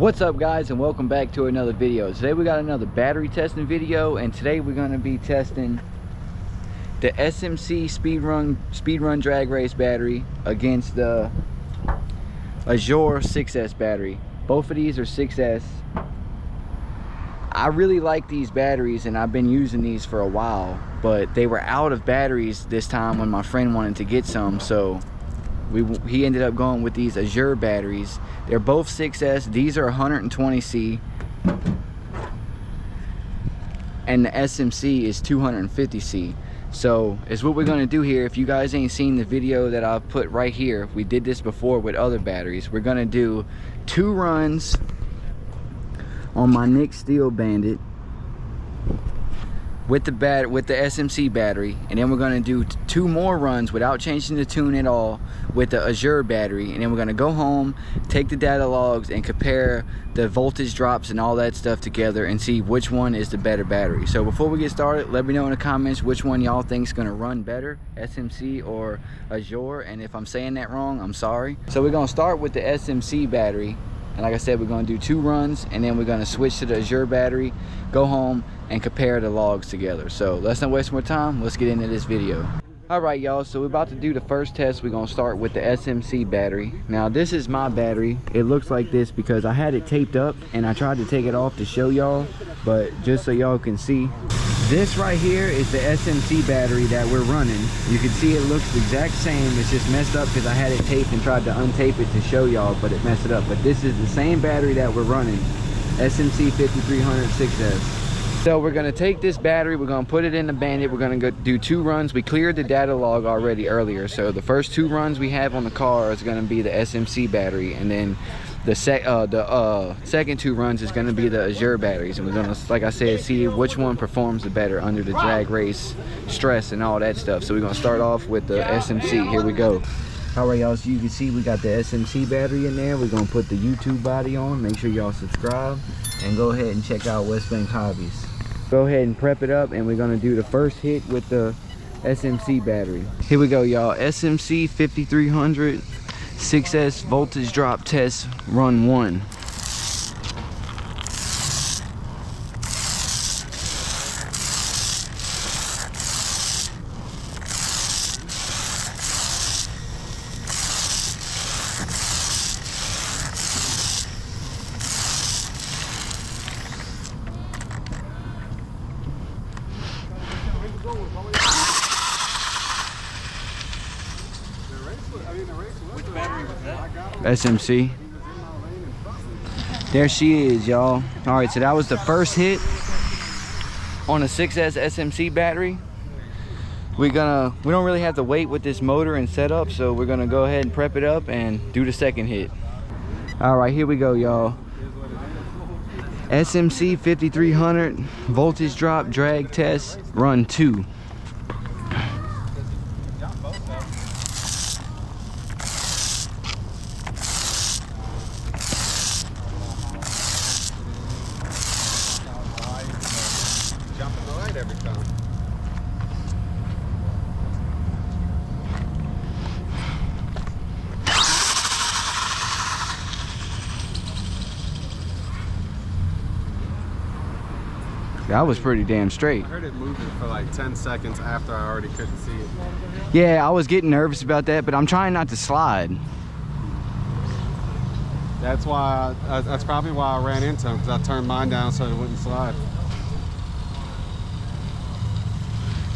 What's up guys, and welcome back to another video. Today we got another battery testing video, and today we're going to be testing the SMC speedrun drag race battery against the Azure 6S battery. Both of these are 6S. I really like these batteries and I've been using these for a while, but they were out of batteries this time when my friend wanted to get some, so he ended up going with these Azure batteries. They're both 6S. These are 120C and the SMC is 250C. So it's what we're going to do here. If you guys ain't seen the video that I've put right here, we did this before with other batteries. We're going to do 2 runs on my Nick Steel Bandit with the SMC battery, and then we're going to do 2 more runs without changing the tune at all with the Azure battery, and then we're going to go home, take the data logs, and compare the voltage drops and all that stuff together and see which one is the better battery. So before we get started, let me know in the comments which one y'all think is going to run better, SMC or Azure, and if I'm saying that wrong, I'm sorry. So we're going to start with the SMC battery, and like I said, we're going to do 2 runs, and then we're going to switch to the Azure battery, go home, and compare the logs together. So let's not waste more time, let's get into this video. Alright y'all, so we're about to do the first test. We're going to start with the SMC battery. Now this is my battery. It looks like this because I had it taped up and I tried to take it off to show y'all, but just so y'all can see, this right here is the SMC battery that we're running. You can see it looks the exact same. It's just messed up because I had it taped and tried to untape it to show y'all, but it messed it up. But this is the same battery that we're running, SMC 5300 6S. So we're going to take this battery, we're going to put it in the Bandit, we're going to go do 2 runs. We cleared the data log already earlier, so the first 2 runs we have on the car is going to be the SMC battery, and then the second 2 runs is going to be the Azure batteries, and we're going to, like I said, see which one performs the better under the drag race stress and all that stuff. So we're going to start off with the SMC. Here we go. Alright y'all, so you can see we got the SMC battery in there. We're going to put the YouTube body on. Make sure y'all subscribe and go ahead and check out Westbank Hobbies. Go ahead and prep it up, and we're going to do the first hit with the SMC battery. Here we go y'all, SMC 5300 6S voltage drop test run 1. SMC. There she is, y'all. All right, so that was the first hit on a 6S SMC battery. We don't really have to wait with this motor and setup, so we're gonna go ahead and prep it up and do the second hit. All right, here we go, y'all. SMC 5300 voltage drop drag test run 2. That was pretty damn straight. I heard it moving for like 10 seconds after I already couldn't see it. Yeah, I was getting nervous about that, but I'm trying not to slide. That's why, that's probably why I ran into him, because I turned mine down so it wouldn't slide.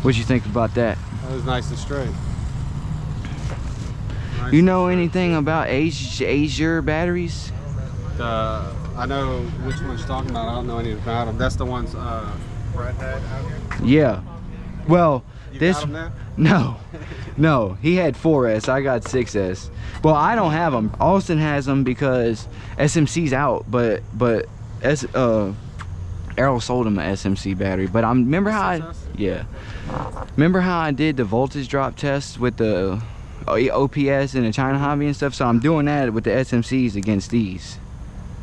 What you think about that? That was nice and straight. Nice. You know anything about Azure batteries? I know which one's talking about. I don't know anything about them. That's the ones Brett had out here? Yeah. Well, you this... got them now? No. He had 4S. I got 6S. Well, I don't have them. Austen has them because SMC's out, but Errol sold him an SMC battery. But I remember how remember how I did the voltage drop test with the OPS and the China Hobby and stuff? So I'm doing that with the SMCs against these.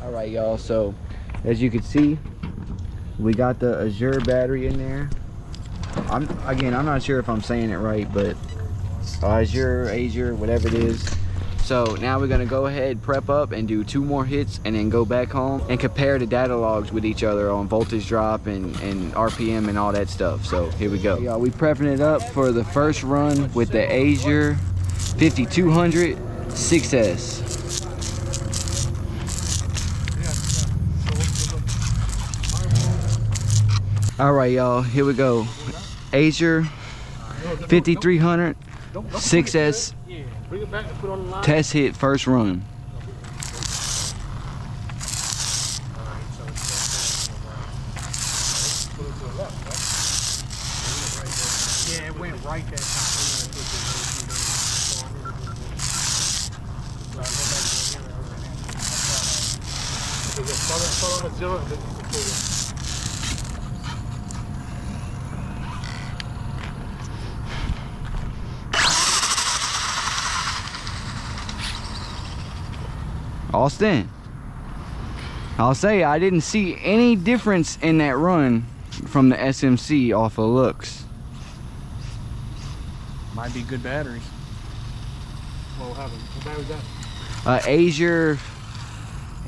Alright y'all, so as you can see, we got the Azure battery in there. I'm not sure if I'm saying it right, but Azure, whatever it is. So now we're gonna go ahead, prep up, and do 2 more hits, and then go back home and compare the data logs with each other on voltage drop and RPM and all that stuff. So here we go. Y'all, we prepping it up for the first run with the Azure 5200 6S. All right, y'all, here we go. Azure 5300 6S test hit first run. Yeah, it went right that time. Austen, I'll say I didn't see any difference in that run from the SMC off of looks. Might be good batteries. What happened? What battery was that?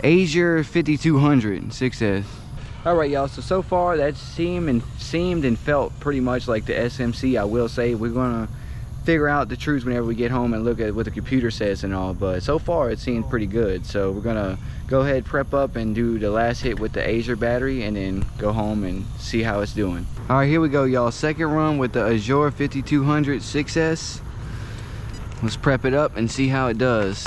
Azure 5200 6S. All right, y'all. So far that seemed and felt pretty much like the SMC. I will say we're gonna figure out the truth whenever we get home and look at what the computer says and all, but so far it seemed pretty good. So we're gonna go ahead, prep up, and do the last hit with the Azure battery, and then go home and see how it's doing. All right, here we go, y'all. Second run with the Azure 5200 6S. Let's prep it up and see how it does.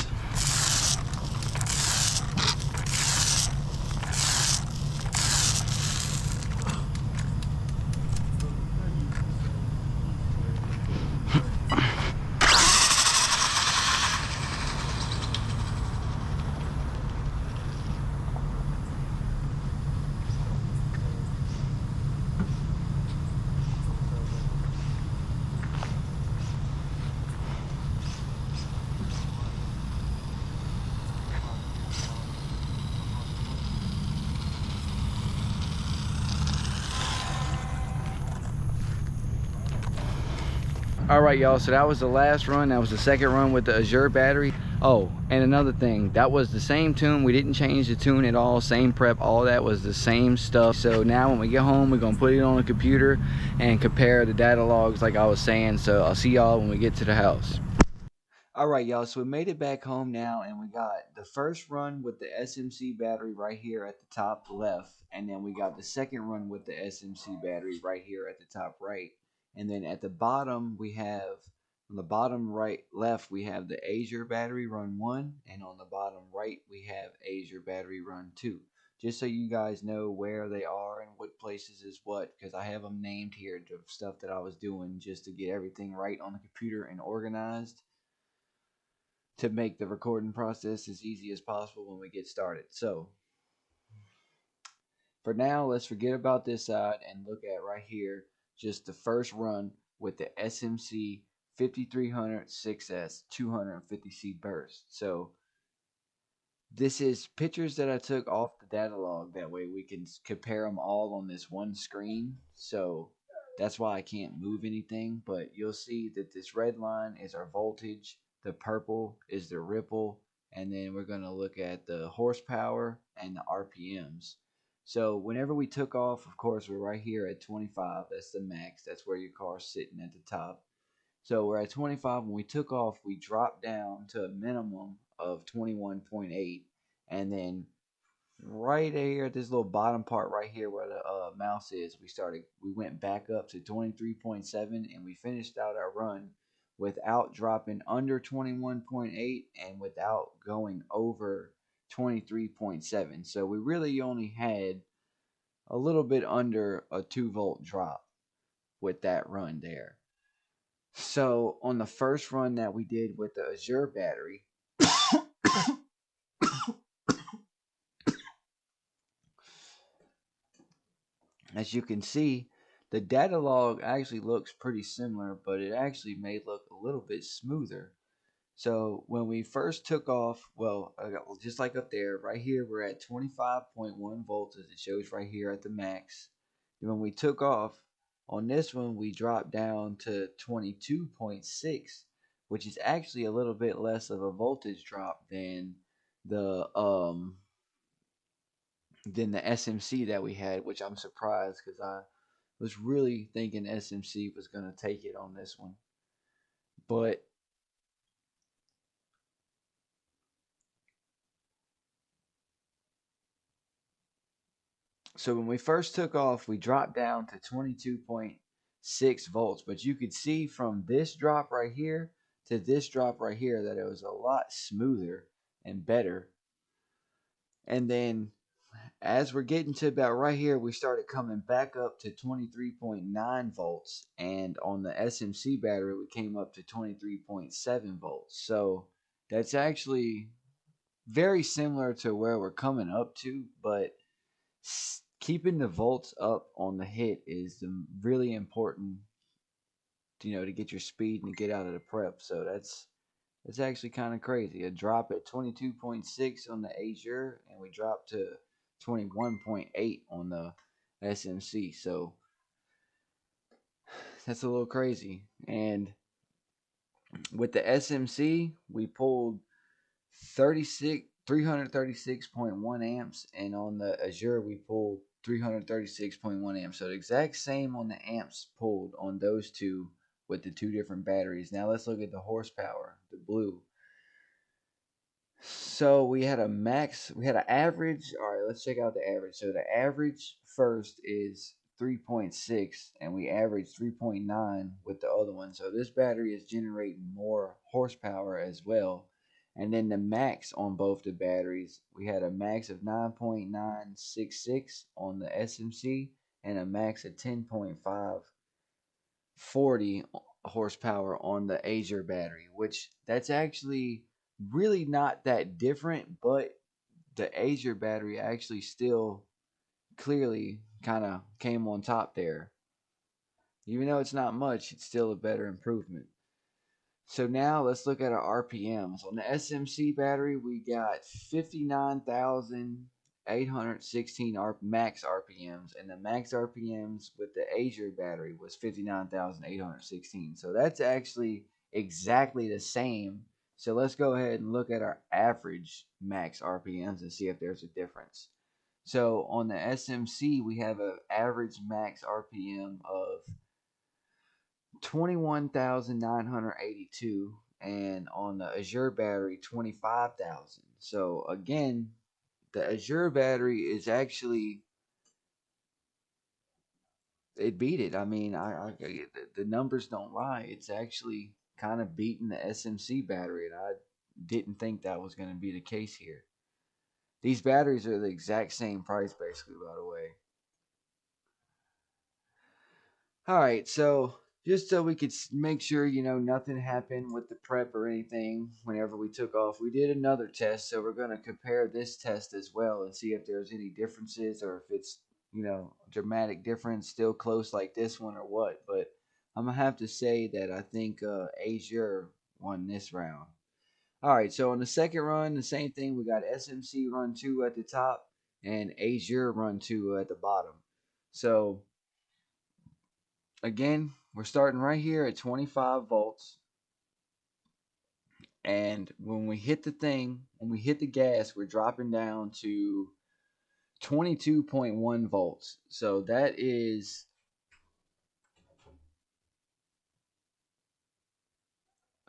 All right, y'all, so that was the last run. That was the second run with the Azure battery. Oh, and another thing, that was the same tune. We didn't change the tune at all. Same prep, all that was the same stuff. So now when we get home, we're gonna put it on the computer and compare the data logs like I was saying. So I'll see y'all when we get to the house. All right, y'all, so we made it back home now, and we got the first run with the SMC battery right here at the top left, and then we got the second run with the SMC battery right here at the top right. And then at the bottom, we have, on the bottom right left, we have the Azure battery run 1, and on the bottom right, we have Azure battery run 2. Just so you guys know where they are and what places is what, because I have them named here, the stuff that I was doing just to get everything right on the computer and organized, to make the recording process as easy as possible when we get started. So for now, let's forget about this side and look at right here just the first run with the SMC 5300 6S 250C burst. So this is pictures that I took off the data log. That way we can compare them all on this one screen. So that's why I can't move anything, but you'll see that this red line is our voltage, the purple is the ripple, and then we're going to look at the horsepower and the RPMs. So whenever we took off, of course, we're right here at 25. That's the max. That's where your car's sitting at the top. So we're at 25. When we took off, we dropped down to a minimum of 21.8. And then right here at this little bottom part right here where the mouse is, we went back up to 23.7, and we finished out our run without dropping under 21.8 and without going over 23.7. So we really only had a little bit under a 2-volt drop with that run there. So on the first run that we did with the Azure battery, as you can see, the data log actually looks pretty similar, but it actually may look a little bit smoother. So when we first took off, well, just like up there, right here, we're at 25.1 volts, as it shows right here at the max. And when we took off, on this one, we dropped down to 22.6, which is actually a little bit less of a voltage drop the um than the SMC that we had, which I'm surprised because I was really thinking SMC was going to take it on this one. But so when we first took off, we dropped down to 22.6 volts, but you could see from this drop right here to this drop right here that it was a lot smoother and better. And then as we're getting to about right here, we started coming back up to 23.9 volts. And on the SMC battery, we came up to 23.7 volts. So that's actually very similar to where we're coming up to, but keeping the volts up on the hit is really important, to get your speed and to get out of the prep. So that's actually kind of crazy. A drop at 22.6 on the Azure, and we dropped to 21.8 on the SMC. So that's a little crazy. And with the SMC, we pulled 336.1 amps, and on the Azure, we pulled 336.1 amps. So the exact same on the amps pulled on those two with the two different batteries. Now let's look at the horsepower, the blue. So we had an average. All right, let's check out the average. So the average first is 3.6, and we averaged 3.9 with the other one. So this battery is generating more horsepower as well. And then the max on both the batteries, we had a max of 9.966 on the SMC and a max of 10.540 horsepower on the Azure battery, which that's actually really not that different, but the Azure battery actually still clearly kind of came on top there. Even though it's not much, it's still a better improvement. So now let's look at our RPMs. On the SMC battery, we got 59,816 max RPMs, and the max RPMs with the Azure battery was 59,816. So that's actually exactly the same. So let's go ahead and look at our average max RPMs and see if there's a difference. So on the SMC, we have an average max RPM of 21,982, and on the Azure battery 25,000. So again, the Azure battery is actually, it beat it. I mean, the numbers don't lie. It's actually kind of beating the SMC battery, and I didn't think that was going to be the case here. These batteries are the exact same price, basically, by the way. All right, so just so we could make sure, nothing happened with the prep or anything whenever we took off, we did another test. So we're going to compare this test as well and see if there's any differences or if it's, dramatic difference, still close like this one or what. But I'm going to have to say that I think Azure won this round. All right, so on the second run, the same thing. We got SMC run 2 at the top and Azure run 2 at the bottom. So again, we're starting right here at 25 volts. And when we hit the gas, we're dropping down to 22.1 volts. So that is,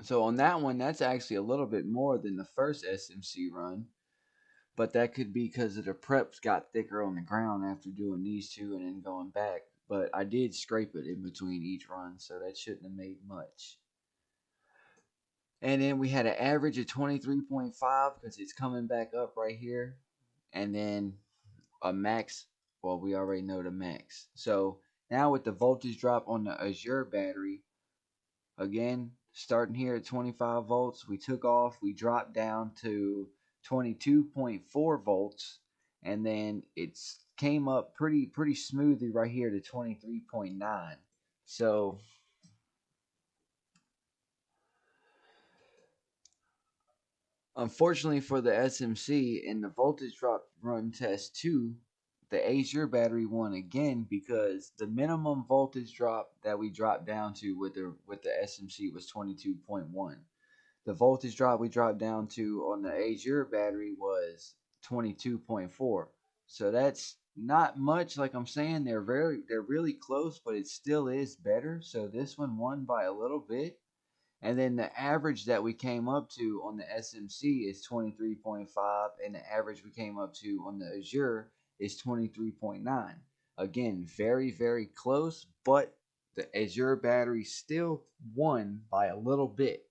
so on that one, that's actually a little bit more than the first SMC run. But that could be because of the preps got thicker on the ground after doing these two and then going back. But I did scrape it in between each run, so that shouldn't have made much. And then we had an average of 23.5 because it's coming back up right here. And then a max, well, we already know the max. So now with the voltage drop on the Azure battery, again, starting here at 25 volts, we took off, we dropped down to 22.4 volts, and then it came up pretty smoothly right here to 23.9. So unfortunately for the SMC in the voltage drop run test 2, the Azure battery won again because the minimum voltage drop that we dropped down to with the SMC was 22.1. The voltage drop we dropped down to on the Azure battery was 22.4. So that's not much. Like I'm saying, they're really close, but it still is better. So this one won by a little bit. And then the average that we came up to on the SMC is 23.5, and the average we came up to on the Azure is 23.9. Again, very close, but the Azure battery still won by a little bit.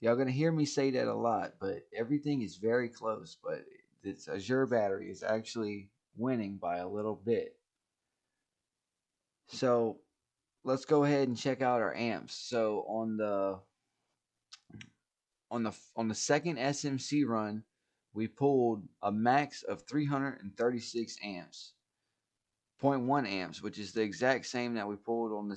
Y'all gonna hear me say that a lot, but everything is very close. But this Azure battery is actually winning by a little bit. So let's go ahead and check out our amps. So on the second SMC run, we pulled a max of 336 amps, 0.1 amps, which is the exact same that we pulled on the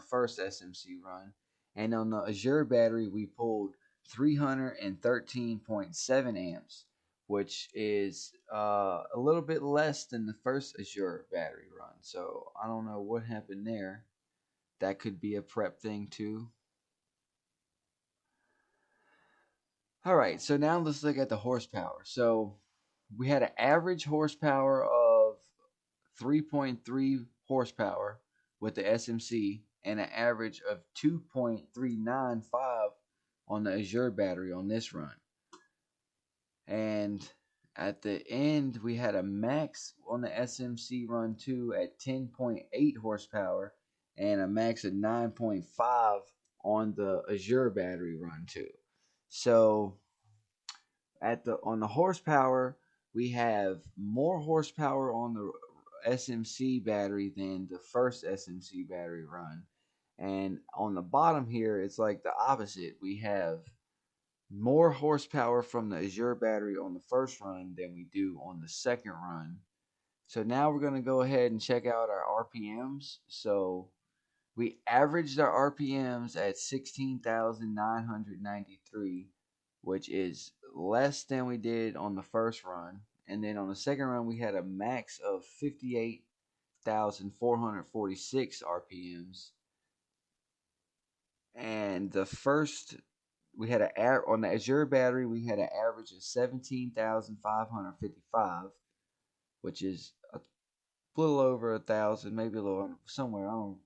first SMC run. And on the Azure battery, we pulled 313.7 amps, which is a little bit less than the first Azure battery run. So I don't know what happened there. That could be a prep thing too. All right, so now let's look at the horsepower. So we had an average horsepower of 3.3 horsepower with the SMC and an average of 2.395 on the Azure battery on this run. And at the end, we had a max on the SMC run 2 at 10.8 horsepower and a max of 9.5 on the Azure battery run 2. So on the horsepower, we have more horsepower on the SMC battery than the first SMC battery run. And on the bottom here, it's like the opposite. We have more horsepower from the Azure battery on the first run than we do on the second run. So now we're going to go ahead and check out our RPMs. So we averaged our RPMs at 16,993, which is less than we did on the first run. And then on the second run, we had a max of 58,446 RPMs. And the first, we had on the Azure battery, we had an average of 17,555, which is a little over 1,000, maybe a little somewhere. I don't,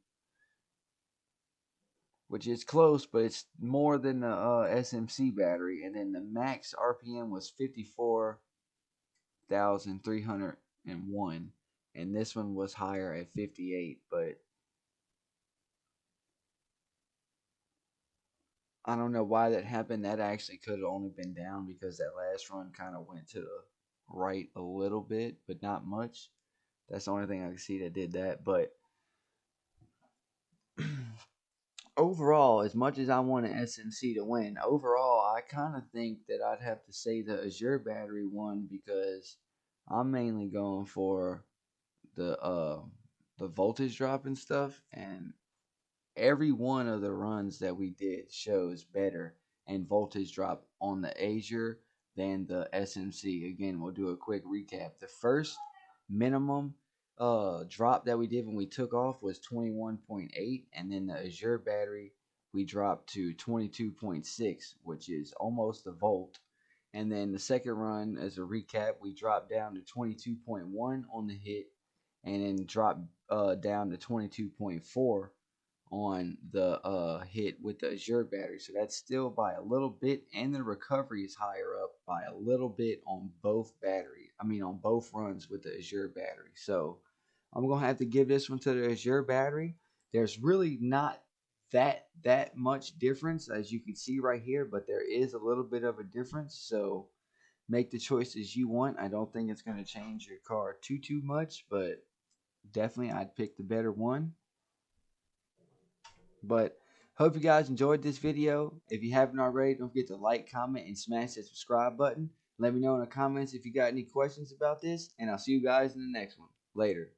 which is close, but it's more than the SMC battery. And then the max RPM was 54,301, and this one was higher at 58. But I don't know why that happened. That actually could have only been down because that last run kind of went to the right a little bit, but not much. That's the only thing I can see that did that. But overall, as much as I want an SMC to win, overall, I kind of think that I'd have to say the Azure battery won because I'm mainly going for the voltage drop and stuff, and every one of the runs that we did shows better and voltage drop on the Azure than the SMC. Again, we'll do a quick recap. The first minimum drop that we did when we took off was 21.8, and then the Azure battery we dropped to 22.6, which is almost a volt. And then the second run, as a recap, we dropped down to 22.1 on the hit, and then dropped down to 22.4 on the hit with the Azure battery. So that's still by a little bit, and the recovery is higher up by a little bit on both on both runs with the Azure battery. So I'm gonna have to give this one to the Azure battery. There's really not that much difference, as you can see right here, but there is a little bit of a difference. So make the choices you want. I don't think it's gonna change your car too much, but definitely I'd pick the better one. But hope you guys enjoyed this video. If you haven't already, don't forget to like, comment, and smash that subscribe button. Let me know in the comments if you got any questions about this, and I'll see you guys in the next one. Later.